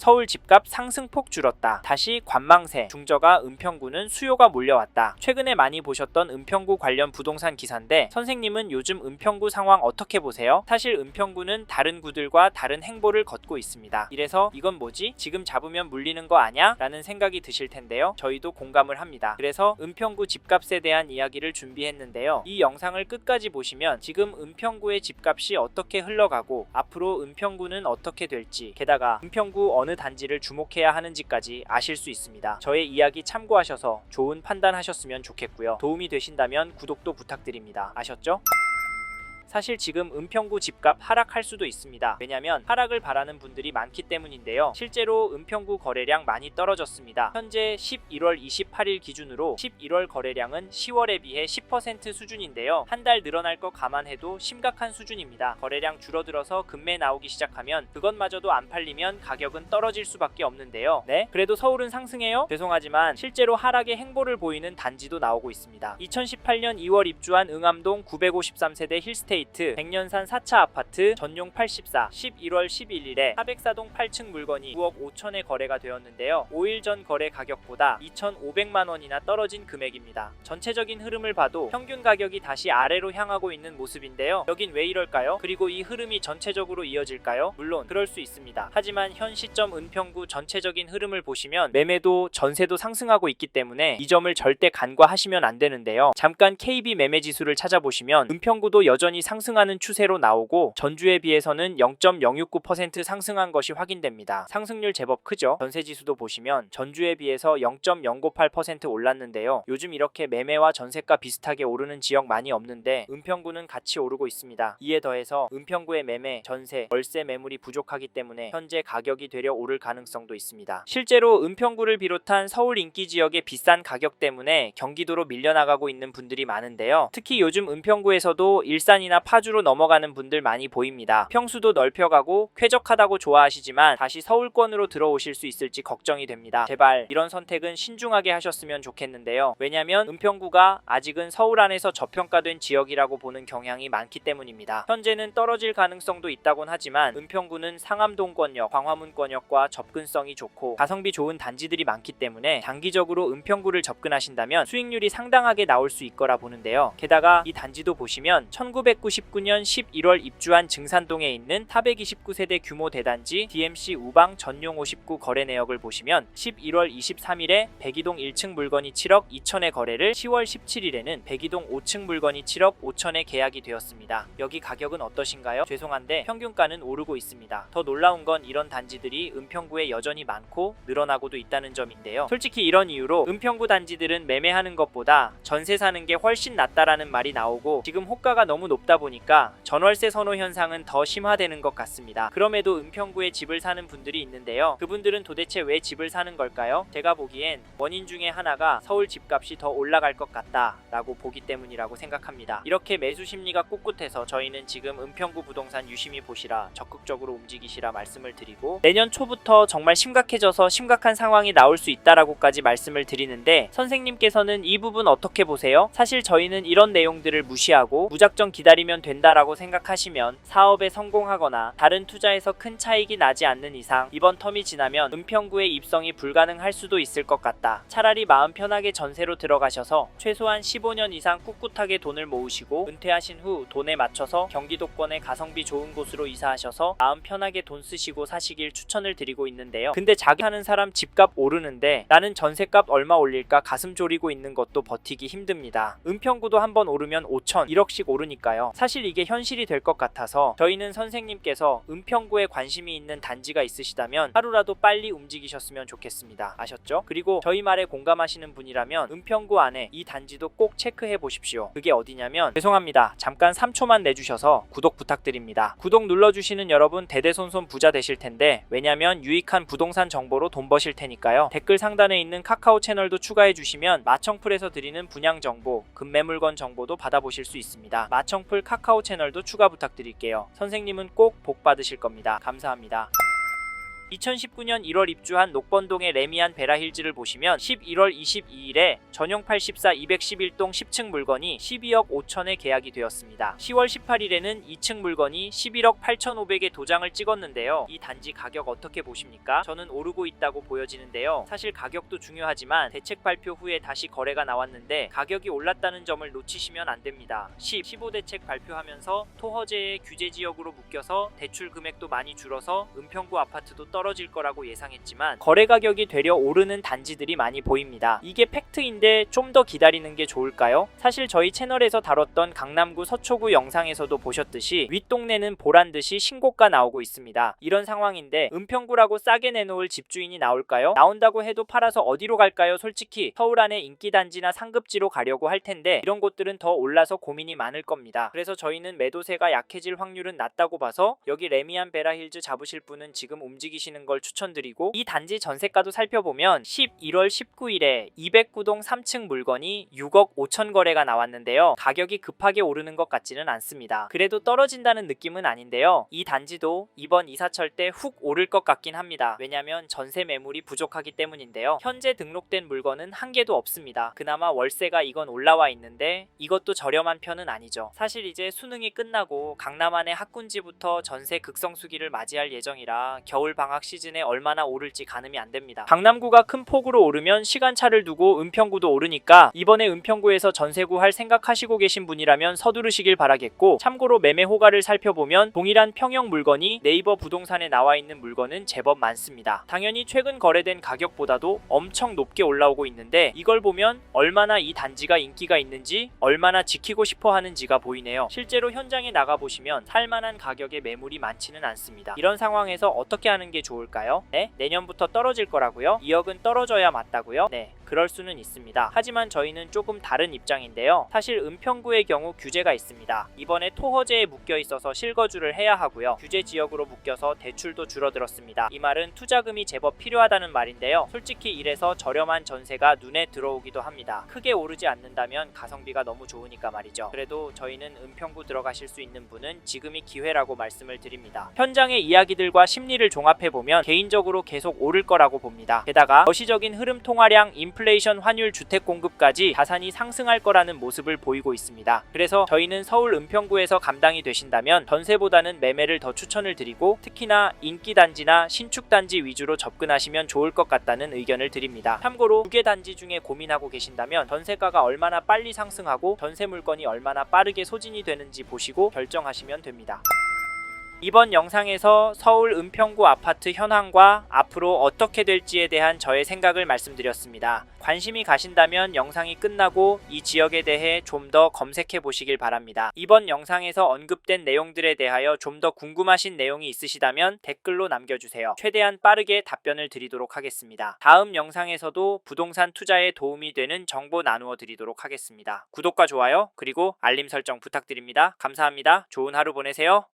서울 집값 상승폭 줄었다. 다시 관망세. 중저가 은평구는 수요가 몰려왔다. 최근에 많이 보셨던 은평구 관련 부동산 기사인데 선생님은 요즘 은평구 상황 어떻게 보세요? 사실 은평구는 다른 구들과 다른 행보를 걷고 있습니다. 이래서 이건 뭐지? 지금 잡으면 물리는 거 아냐? 라는 생각이 드실 텐데요. 저희도 공감을 합니다. 그래서 은평구 집값에 대한 이야기를 준비했는데요. 이 영상을 끝까지 보시면 지금 은평구의 집값이 어떻게 흘러가고 앞으로 은평구는 어떻게 될지, 게다가 은평구 어느 단지를 주목해야 하는지까지 아실 수 있습니다. 저의 이야기 참고하셔서 좋은 판단하셨으면 좋겠고요. 도움이 되신다면 구독도 부탁드립니다. 아셨죠? 사실 지금 은평구 집값 하락할 수도 있습니다. 왜냐면 하락을 바라는 분들이 많기 때문인데요. 실제로 은평구 거래량 많이 떨어졌습니다. 현재 11월 28일 기준으로 11월 거래량은 10월에 비해 10% 수준인데요. 한 달 늘어날 거 감안해도 심각한 수준입니다. 거래량 줄어들어서 급매 나오기 시작하면 그것마저도 안 팔리면 가격은 떨어질 수밖에 없는데요. 네? 그래도 서울은 상승해요? 죄송하지만 실제로 하락의 행보를 보이는 단지도 나오고 있습니다. 2018년 2월 입주한 응암동 953세대 힐스테이트 100년산 4차 아파트 전용 84 11월 11일에 404동 8층 물건이 9억 5천에 거래가 되었는데요. 5일 전 거래 가격보다 2,500만 원이나 떨어진 금액입니다. 전체적인 흐름을 봐도 평균 가격이 다시 아래로 향하고 있는 모습인데요. 여긴 왜 이럴까요? 그리고 이 흐름이 전체적으로 이어질까요? 물론 그럴 수 있습니다. 하지만 현 시점 은평구 전체적인 흐름을 보시면 매매도 전세도 상승하고 있기 때문에 이 점을 절대 간과하시면 안 되는데요. 잠깐 KB 매매 지수를 찾아보시면 은평구도 여전히 상승하는 추세로 나오고 전주에 비해서는 0.069% 상승한 것이 확인됩니다. 상승률 제법 크죠? 전세지수도 보시면 전주에 비해서 0.098% 올랐는데요. 요즘 이렇게 매매와 전세가 비슷하게 오르는 지역 많이 없는데 은평구는 같이 오르고 있습니다. 이에 더해서 은평구의 매매, 전세, 월세 매물이 부족하기 때문에 현재 가격이 되려 오를 가능성도 있습니다. 실제로 은평구를 비롯한 서울 인기 지역의 비싼 가격 때문에 경기도로 밀려나가고 있는 분들이 많은데요. 특히 요즘 은평구에서도 일산이나 파주로 넘어가는 분들 많이 보입니다. 평수도 넓혀가고 쾌적하다고 좋아하시지만 다시 서울권으로 들어오실 수 있을지 걱정이 됩니다. 제발 이런 선택은 신중하게 하셨으면 좋겠는데요. 왜냐면 은평구가 아직은 서울 안에서 저평가된 지역이라고 보는 경향이 많기 때문입니다. 현재는 떨어질 가능성도 있다곤 하지만 은평구는 상암동권역, 광화문권역과 접근성이 좋고 가성비 좋은 단지들이 많기 때문에 장기적으로 은평구를 접근하신다면 수익률이 상당하게 나올 수 있거라 보는데요. 게다가 이 단지도 보시면 1999년 11월 입주한 증산동에 있는 429세대 규모 대단지 DMC 우방 전용 59 거래 내역을 보시면 11월 23일에 백이동 1층 물건이 7억 2천에 거래를 10월 17일에는 백이동 5층 물건이 7억 5천에 계약이 되었습니다. 여기 가격은 어떠신가요? 죄송한데 평균가는 오르고 있습니다. 더 놀라운 건 이런 단지들이 은평구에 여전히 많고 늘어나고도 있다는 점인데요. 솔직히 이런 이유로 은평구 단지들은 매매하는 것보다 전세 사는 게 훨씬 낫다라는 말이 나오고 지금 호가가 너무 높다 보니까 전월세 선호 현상은 더 심화되는 것 같습니다. 그럼에도 은평구에 집을 사는 분들이 있는데요. 그분들은 도대체 왜 집을 사는 걸까요? 제가 보기엔 원인 중에 하나가 서울 집값이 더 올라갈 것 같다 라고 보기 때문이라고 생각합니다. 이렇게 매수 심리가 꿋꿋해서 저희는 지금 은평구 부동산 유심히 보시라, 적극적으로 움직이시라 말씀을 드리고 내년 초부터 정말 심각해져서 심각한 상황이 나올 수 있다라고까지 말씀을 드리는데 선생님께서는 이 부분 어떻게 보세요? 사실 저희는 이런 내용들을 무시하고 무작정 기다리면 된다라고 생각하시면 사업에 성공하거나 다른 투자에서 큰 차익이 나지 않는 이상 이번 텀이 지나면 은평구의 입성이 불가능할 수도 있을 것 같다. 차라리 마음 편하게 전세로 들어가셔서 최소한 15년 이상 꿋꿋하게 돈을 모으시고 은퇴하신 후 돈에 맞춰서 경기도권의 가성비 좋은 곳으로 이사하셔서 마음 편하게 돈 쓰시고 사시길 추천을 드리고 있는데요. 근데 자기 하는 사람 집값 오르는데 나는 전세값 얼마 올릴까 가슴 졸이고 있는 것도 버티기 힘듭니다. 은평구도 한번 오르면 5천, 1억씩 오르니까요. 사실 이게 현실이 될 것 같아서 저희는 선생님께서 은평구에 관심이 있는 단지가 있으시다면 하루라도 빨리 움직이셨으면 좋겠습니다. 아셨죠? 그리고 저희 말에 공감하시는 분이라면 은평구 안에 이 단지도 꼭 체크해 보십시오. 그게 어디냐면 죄송합니다. 잠깐 3초만 내주셔서 구독 부탁드립니다. 구독 눌러주시는 여러분 대대손손 부자 되실 텐데 왜냐면 유익한 부동산 정보로 돈 버실 테니까요. 댓글 상단에 있는 카카오 채널도 추가해 주시면 마청풀에서 드리는 분양 정보, 급매물건 정보도 받아보실 수 있습니다. 마청풀 카카오 채널도 추가 부탁드릴게요. 선생님은 꼭 복 받으실 겁니다. 감사합니다. 2019년 1월 입주한 녹번동의 레미안 베라힐즈를 보시면 11월 22일에 전용 84 211동 10층 물건이 12억 5천에 계약이 되었습니다. 10월 18일에는 2층 물건이 11억 8,500에 도장을 찍었는데요. 이 단지 가격 어떻게 보십니까? 저는 오르고 있다고 보여지는데요. 사실 가격도 중요하지만 대책 발표 후에 다시 거래가 나왔는데 가격이 올랐다는 점을 놓치시면 안 됩니다. 15 대책 발표하면서 토허제의 규제 지역으로 묶여서 대출 금액도 많이 줄어서 은평구 아파트도 떨어질 거라고 예상했지만 거래 가격이 되려 오르는 단지들이 많이 보입니다. 이게 팩트인데 좀 더 기다리는 게 좋을까요? 사실 저희 채널에서 다뤘던 강남구 서초구 영상에서도 보셨듯이 윗동네는 보란듯이 신고가 나오고 있습니다. 이런 상황인데 은평구라고 싸게 내놓을 집주인이 나올까요? 나온다고 해도 팔아서 어디로 갈까요? 솔직히 서울 안에 인기단지나 상급지로 가려고 할 텐데 이런 곳들은 더 올라서 고민이 많을 겁니다. 그래서 저희는 매도세가 약해질 확률은 낮다고 봐서 여기 레미안 베라힐즈 잡으실 분은 지금 움직이시는 걸 추천드리고, 이 단지 전세가도 살펴보면 11월 19일에 209동 3층 물건이 6억 5천 거래가 나왔는데요. 가격이 급하게 오르는 것 같지는 않습니다. 그래도 떨어진다는 느낌은 아닌데요. 이 단지도 이번 이사철 때 훅 오를 것 같긴 합니다. 왜냐면 전세 매물이 부족하기 때문인데요. 현재 등록된 물건은 한 개도 없습니다. 그나마 월세가 이건 올라와 있는데 이것도 저렴한 편은 아니죠. 사실 이제 수능이 끝나고 강남 안의 학군지부터 전세 극성수기를 맞이할 예정이라 겨울 방학 시즌에 얼마나 오를지 가늠이 안 됩니다. 강남구가 큰 폭으로 오르면 시간차를 두고 은평구도 오르니까 이번에 은평구에서 전세 구할 생각하시고 계신 분이라면 서두르시길 바라겠고, 참고로 매매 호가를 살펴보면 동일한 평형 물건이 네이버 부동산에 나와 있는 물건은 제법 많습니다. 당연히 최근 거래된 가격보다도 엄청 높게 올라오고 있는데 이걸 보면 얼마나 이 단지가 인기가 있는지, 얼마나 지키고 싶어 하는지가 보이네요. 실제로 현장에 나가보시면 살만한 가격의 매물이 많지는 않습니다. 이런 상황에서 어떻게 하는 게 좋을까요? 네? 내년부터 떨어질 거라고요? 2억은 떨어져야 맞다고요? 네, 그럴 수는 있습니다. 하지만 저희는 조금 다른 입장인데요. 사실 은평구의 경우 규제가 있습니다. 이번에 토허제에 묶여 있어서 실거주를 해야 하고요. 규제 지역으로 묶여서 대출도 줄어들었습니다. 이 말은 투자금이 제법 필요하다는 말인데요. 솔직히 이래서 저렴한 전세가 눈에 들어오기도 합니다. 크게 오르지 않는다면 가성비가 너무 좋으니까 말이죠. 그래도 저희는 은평구 들어가실 수 있는 분은 지금이 기회라고 말씀을 드립니다. 현장의 이야기들과 심리를 종합해보면 개인적으로 계속 오를 거라고 봅니다. 게다가 거시적인 흐름 통화량, 인플레이션 환율, 주택 공급까지 자산이 상승할 거라는 모습을 보이고 있습니다. 그래서 저희는 서울 은평구에서 감당이 되신다면 전세보다는 매매를 더 추천을 드리고, 특히나 인기단지나 신축단지 위주로 접근하시면 좋을 것 같다는 의견을 드립니다. 참고로 두 개 단지 중에 고민하고 계신다면 전세가가 얼마나 빨리 상승하고 전세 물건이 얼마나 빠르게 소진이 되는지 보시고 결정하시면 됩니다. 이번 영상에서 서울 은평구 아파트 현황과 앞으로 어떻게 될지에 대한 저의 생각을 말씀드렸습니다. 관심이 가신다면 영상이 끝나고 이 지역에 대해 좀 더 검색해 보시길 바랍니다. 이번 영상에서 언급된 내용들에 대하여 좀 더 궁금하신 내용이 있으시다면 댓글로 남겨주세요. 최대한 빠르게 답변을 드리도록 하겠습니다. 다음 영상에서도 부동산 투자에 도움이 되는 정보 나누어 드리도록 하겠습니다. 구독과 좋아요 그리고 알림 설정 부탁드립니다. 감사합니다. 좋은 하루 보내세요.